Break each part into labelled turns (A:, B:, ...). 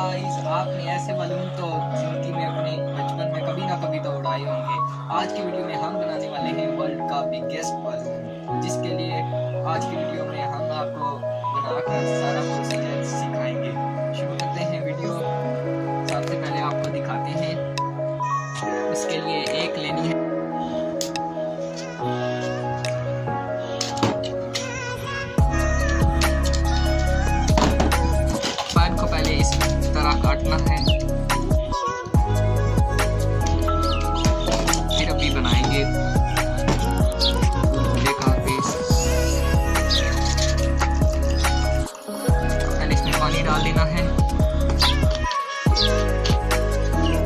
A: Guys, आपने ऐसे balloon तो जिंदगी में अपने बचपन में कभी ना कभी तो उड़ाए होंगे। आज की वीडियो में हम बनाने वाले हैं वर्ल्ड का बिगेस्ट बलून, जिसके लिए आज की वीडियो में हम आपको बनाकर सारा प्रोसीजर सिखाएंगे। शुरू करते हैं वीडियो। सबसे पहले आपको दिखाते हैं, इसके लिए एक लेनी है इस तरह काटना है, फिर अभी बनाएंगे बुलबुले का पेस्ट। पहले इसमें पानी डाल देना है,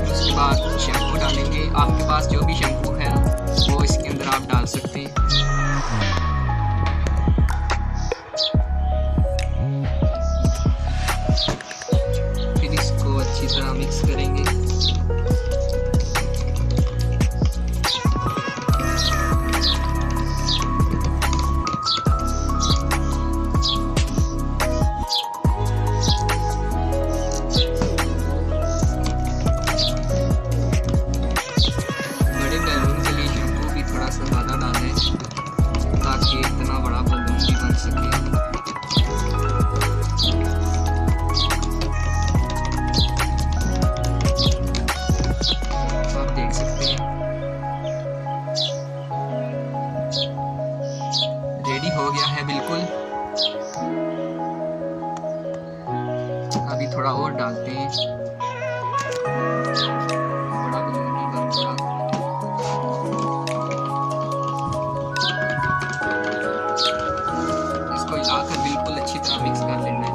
A: उसके बाद शैम्पू डालेंगे। आपके पास जो भी शैम्पू है वो इसके अंदर आप डाल सकते हैं। अच्छी तरह मिक्स करेंगे। बड़े बैलून के लिए शैम्पू भी थोड़ा सा ज़्यादा डालें ताकि इतना बड़ा बैलून भी बन सके। रेडी हो गया है बिल्कुल। अभी थोड़ा और डालते हैं, बड़ा बलून भी बन गया। इसको हिलाकर बिल्कुल अच्छी तरह मिक्स कर लेना है।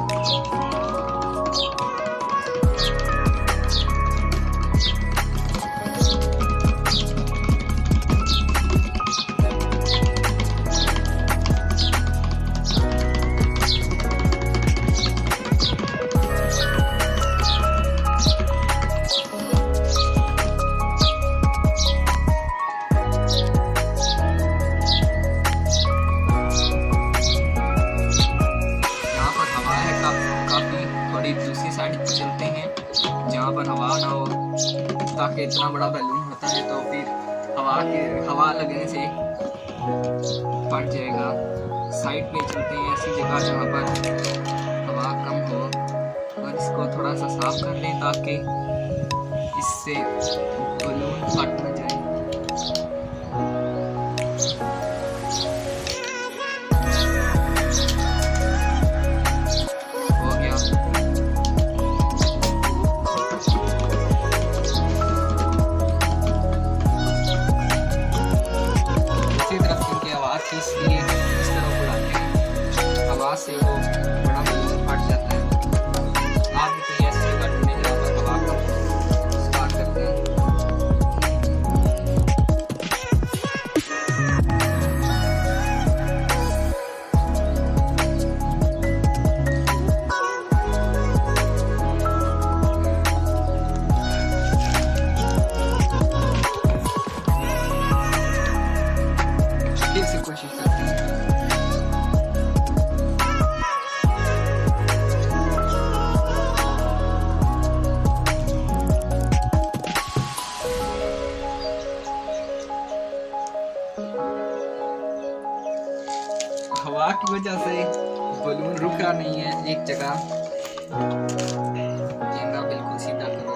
A: थोड़ी दूसरी साइड पर चलते हैं जहाँ पर हवा ना हो, ताकि इतना बड़ा बैलून होता है तो फिर हवा लगने से फट जाएगा। साइड पे चलते हैं ऐसी जगह जहाँ पर हवा कम हो, और इसको थोड़ा सा साफ कर लें ताकि इससे बैलून फट ना जाए। इसलिए इस तरह उड़ाते हैं, हवा से वो बड़ा बैलून फट जाता है। आप भी कहीं ऐसी जगह ढूंढें जहाँ पर हवा का स्टार्ट करते हैं। फिर से कोशिश करते हैं। हवा की वजह से बलून रुका नहीं है एक जगह। कैमरा बिल्कुल सीधा करो।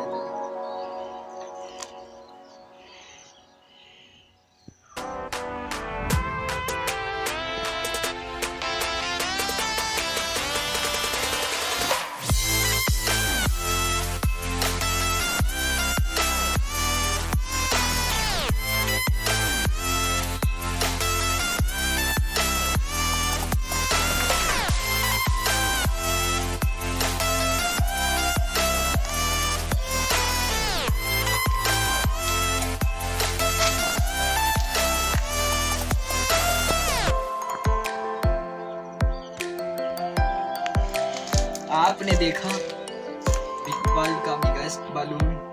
A: आपने देखा वर्ल्ड का बिगेस्ट बलून।